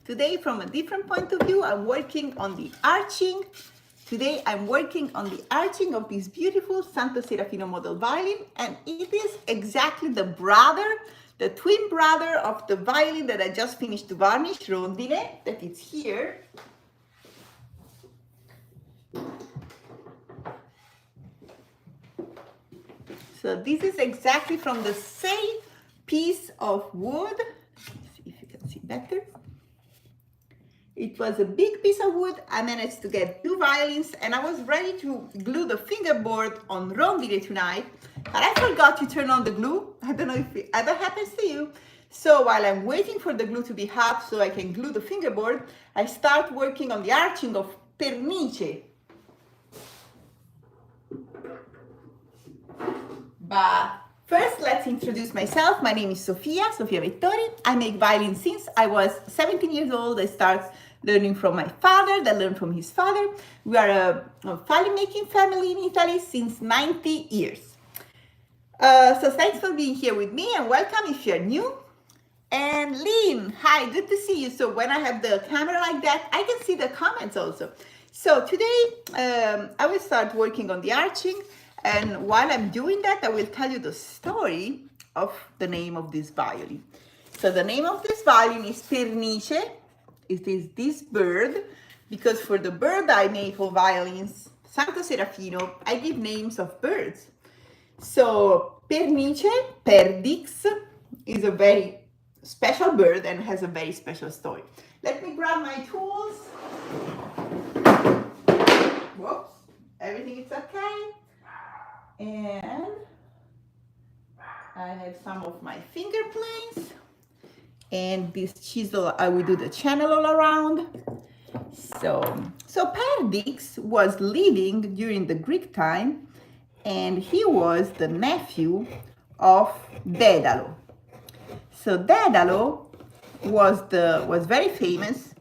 Today, from a different point of view, I'm working on the arching. Today, I'm working on the arching of this beautiful Santo Serafino model violin, and it is exactly the twin brother of the violin that I just finished to varnish, Rondine, that is here. So this is exactly from the same piece of wood. Let's see if you can see better. It was a big piece of wood. I managed to get 2 violins and I was ready to glue the fingerboard on Rondine tonight, but I forgot to turn on the glue. I don't know if it ever happens to you. So while I'm waiting for the glue to be hot so I can glue the fingerboard, I start working on the arching of Pernice. But first, let's introduce myself. My name is Sofia Vittori. I make violin since I was 17 years old. I started learning from my father, then learned from his father. We are a violin making family in Italy since 90 years. So thanks for being here with me and welcome if you're new. And Lynn, hi, good to see you. So when I have the camera like that, I can see the comments also. So today I will start working on the arching. And while I'm doing that, I will tell you the story of the name of this violin. So the name of this violin is Pernice. It is this bird, because for the Birdseye maple violins, Santo Serafino, I give names of birds. So Pernice, Perdix, is a very special bird and has a very special story. Let me grab my tools. Whoops, everything is okay. And I have some of my finger planes and this chisel. I will do the channel all around. So Perdix was living during the Greek time, and he was the nephew of Daedalo. So Daedalo was very famous,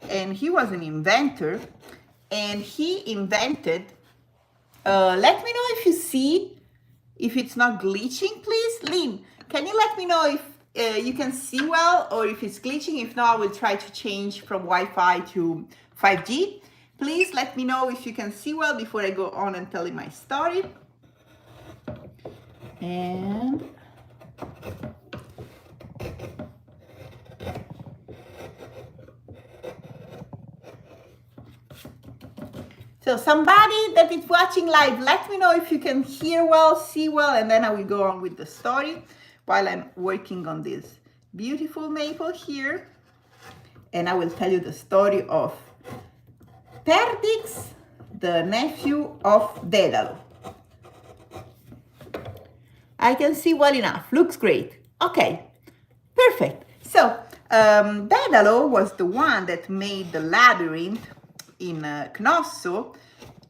and he was an inventor, and he invented. Let me know if you see, if it's not glitching, please. Lynn, can you let me know if you can see well or if it's glitching? If not, I will try to change from Wi-Fi to 5G. Please let me know if you can see well before I go on and telling my story. And so somebody that is watching live, let me know if you can hear well, see well, and then I will go on with the story while I'm working on this beautiful maple here. And I will tell you the story of Perdix, the nephew of Daedalo. I can see well enough, looks great. Okay, perfect. So Daedalo was the one that made the labyrinth in Cnosso,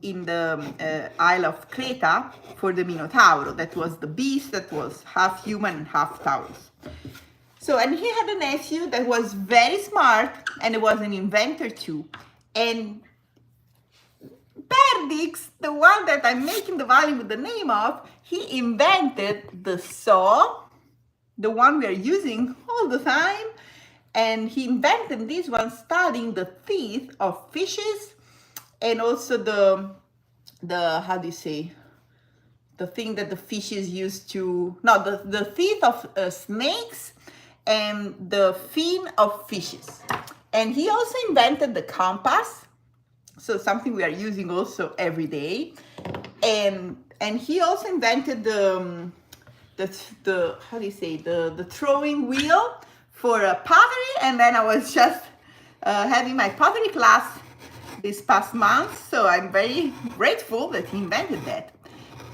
in the Isle of Creta, for the Minotauro. That was the beast that was half human and half Taurus. So, and he had a nephew that was very smart and was an inventor too. And Perdix, the one that I'm making the violin with the name of, he invented the saw, the one we are using all the time. And he invented this one studying the teeth of fishes and also the how do you say, the thing that the fishes used to, no, the teeth of snakes and the fin of fishes. And he also invented the compass, so something we are using also every day. And he also invented the how do you say, the throwing wheel for pottery. And then I was just having my pottery class this past month, so I'm very grateful that he invented that.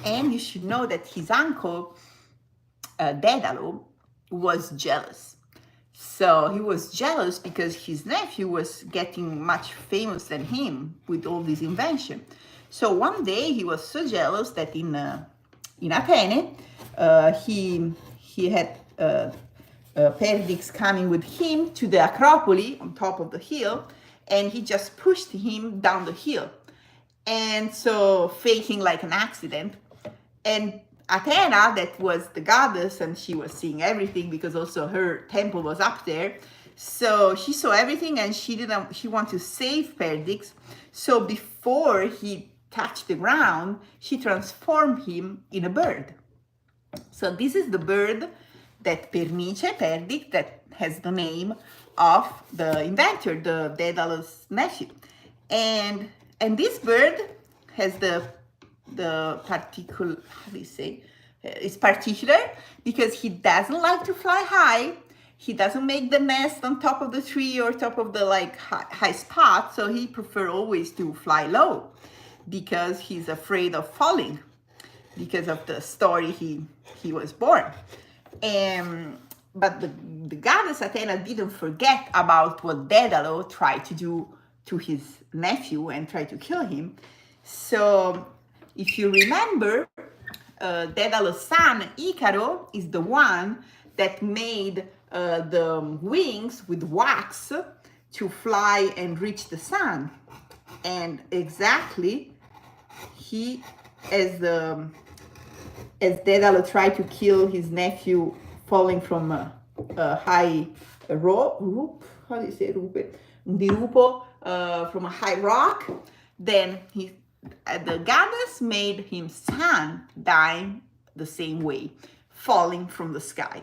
And you should know that his uncle Daedalo was jealous. So he was jealous because his nephew was getting much famous than him with all this invention. So one day he was so jealous that in Athene he had Perdix coming with him to the Acropolis on top of the hill, and he just pushed him down the hill, and so faking like an accident. And Athena, that was the goddess, and she was seeing everything because also her temple was up there, So she saw everything, and she wanted to save Perdix. So before he touched the ground, she transformed him in a bird. So this is the bird that Pernice, Perdix, that has the name of the inventor, the Daedalus nephew. And this bird has the particular, how do you say, it's particular because he doesn't like to fly high. He doesn't make the nest on top of the tree or top of the high spot. So he prefers always to fly low because he's afraid of falling because of the story he was born. But the goddess Athena didn't forget about what Daedalus tried to do to his nephew and tried to kill him. So if you remember, Daedalus' son Icaro is the one that made the wings with wax to fly and reach the sun. And exactly, as Daedalus tried to kill his nephew falling from a high rope, how do you say dirupo, from a high rock, then the goddess made his son die the same way, falling from the sky.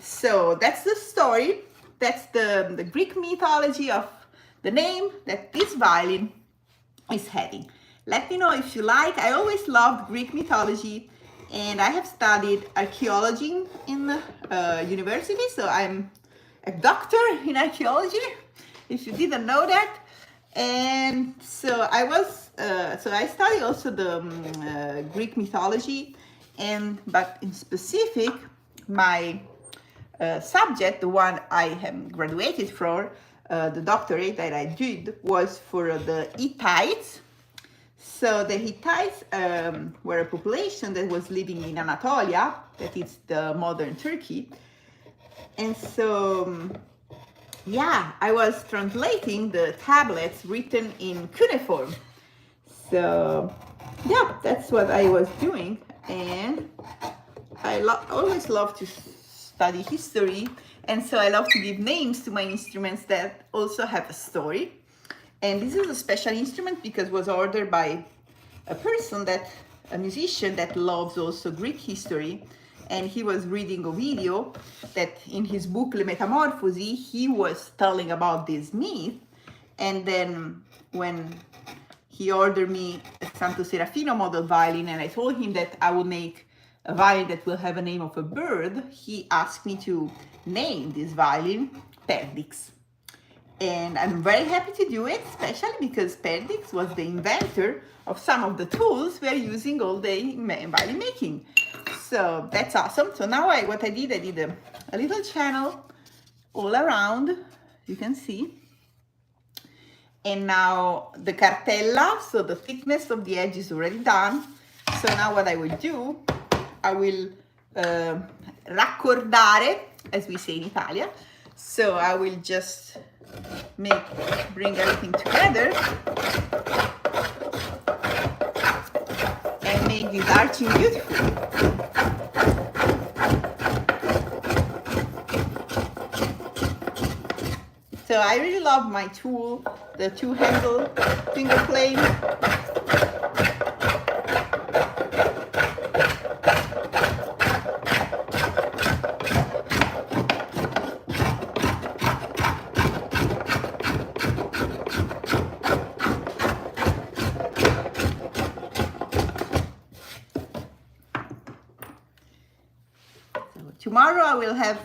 So that's the story. That's the Greek mythology of the name that this violin is having. Let me know if you like. I always loved Greek mythology, and I have studied archaeology in university, so I'm a doctor in archaeology, if you didn't know that. And so I studied also the Greek mythology, but in specific, my subject, the one I have graduated from, the doctorate that I did, was for the Hittites. So the Hittites were a population that was living in Anatolia, that is the modern Turkey. And so, yeah, I was translating the tablets written in cuneiform. So, yeah, that's what I was doing. And I always love to study history. And so I love to give names to my instruments that also have a story. And this is a special instrument because it was ordered by a musician that loves also Greek history. And he was reading a video that in his book, Le Metamorphosi, he was telling about this myth. And then when he ordered me a Santo Serafino model violin, and I told him that I will make a violin that will have a name of a bird, he asked me to name this violin Perdix. And I'm very happy to do it, especially because Perdix was the inventor of some of the tools we are using all day in violin making. So that's awesome. So now what I did a little channel all around, you can see. And now the cartella, so the thickness of the edge is already done. So now what I will do, I will raccordare, as we say in Italia. So I will just bring everything together and make this arching beautiful. So I really love my tool, the two-handle finger plane. Tomorrow I will have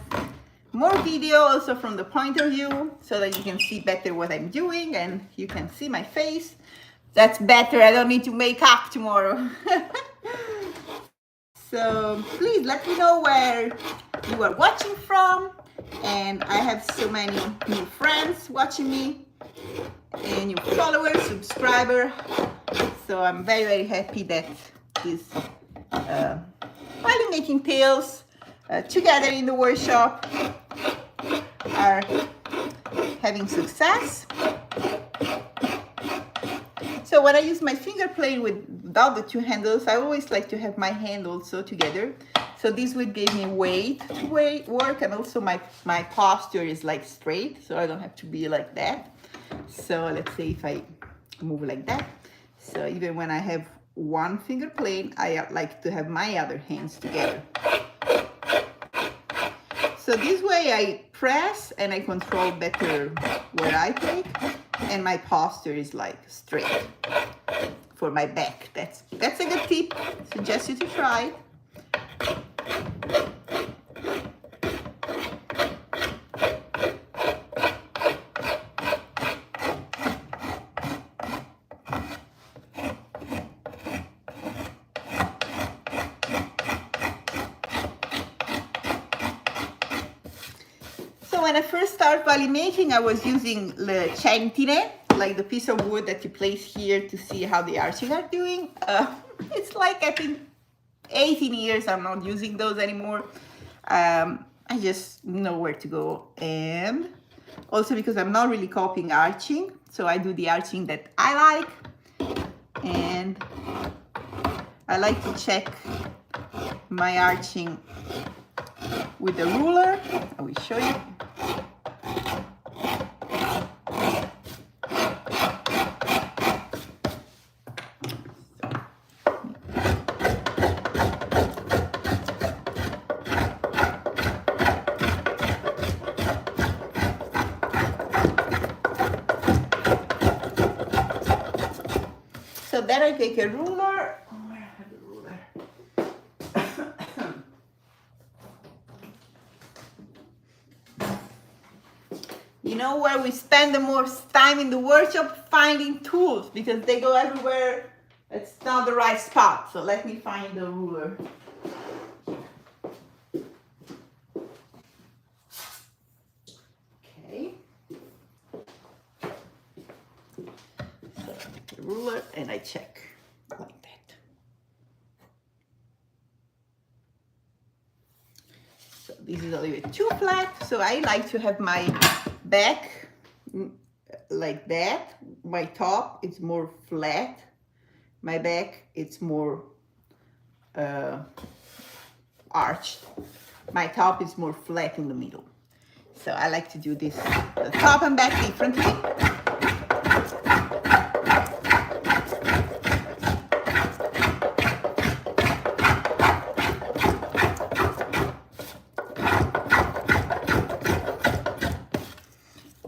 more video also from the point of view so that you can see better what I'm doing and you can see my face. That's better. I don't need to make up tomorrow. So please let me know where you are watching from. And I have so many new friends watching me and new followers, subscribers. So I'm very, very happy that these violin making tales together in the workshop are having success. So when I use my finger plane without the two handles, I always like to have my hand also together So this would give me weight to work, and also my posture is like straight, so I don't have to be like that. So let's say if I move like that, so even when I have one finger plane, I like to have my other hands together. So this way I press and I control better where I take, and my posture is like straight for my back. That's a good tip. Suggest you to try. So when I first started violin making, I was using le centine, like the piece of wood that you place here to see how the arches are doing. It's like, I think, 18 years I'm not using those anymore. I just know where to go, and also because I'm not really copying arching, so I do the arching that I like, and I like to check my arching with the ruler. I will show you. So then I take a ruler. Oh, where I have the ruler? You know where we spend the most time in the workshop? Finding tools, because they go everywhere. It's not the right spot. So let me find the ruler. Okay. So I take the ruler and I check like that. So this is a little bit too flat, so I like to have my back like that. My top is more flat. My back it's more arched. My top is more flat in the middle. So I like to do this, the top and back differently.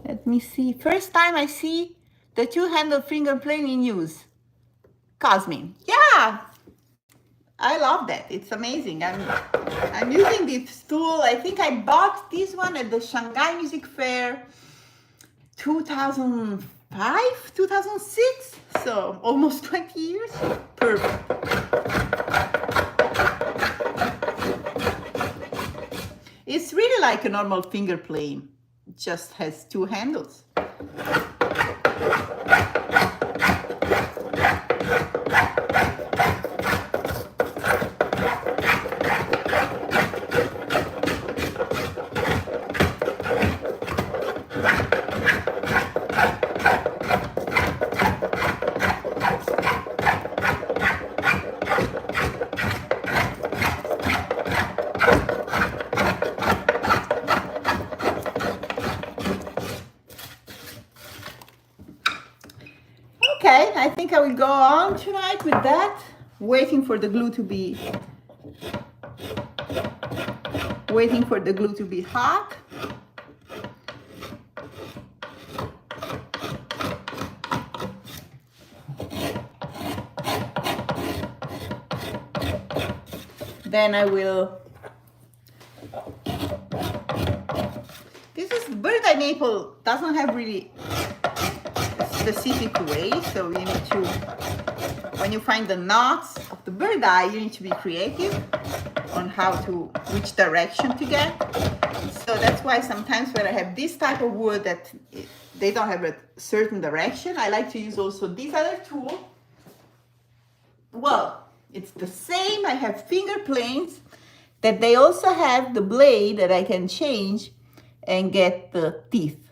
Let me see. First time I see the two-handled finger plane in use. Cosmin. Yeah, I love that. It's amazing. I'm using this tool. I think I bought this one at the Shanghai Music Fair 2005, 2006. So almost 20 years. Perfect. It's really like a normal finger plane. It just has two handles. Okay, I think I will go on tonight with that, waiting for the glue to be hot. Then I will, this is Birdseye maple, doesn't have really specific way, so you need to, when you find the knots of the Birdseye, you need to be creative on which direction to get. So that's why sometimes when I have this type of wood that they don't have a certain direction, I like to use also this other tool. Well, it's the same. I have finger planes that they also have the blade that I can change and get the teeth.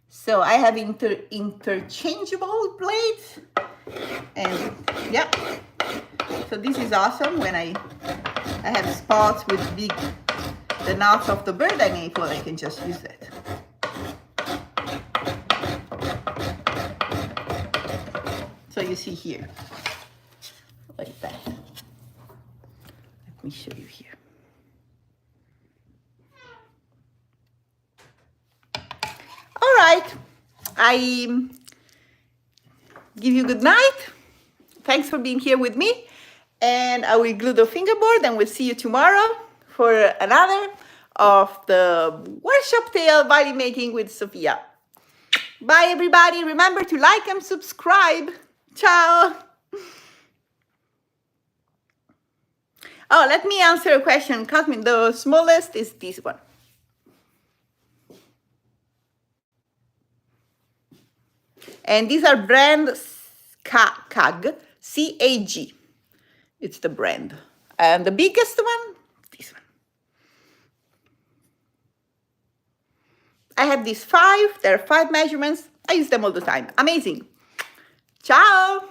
So I have interchangeable blades, and Yeah. So this is awesome when I have spots with the knots of the Birdseye maple, I can just use that. So you see here, like that. Let me show you here. All right, I give you good night. Thanks for being here with me. And I will glue the fingerboard and we'll see you tomorrow for another of the workshop tale violin making with Sofia. Bye everybody. Remember to like and subscribe. Ciao. Oh, let me answer a question. Cosmin, the smallest is this one. And these are brand CAG, C-A-G. It's the brand. And the biggest one, this one. I have these 5. There are 5 measurements. I use them all the time. Amazing. Ciao.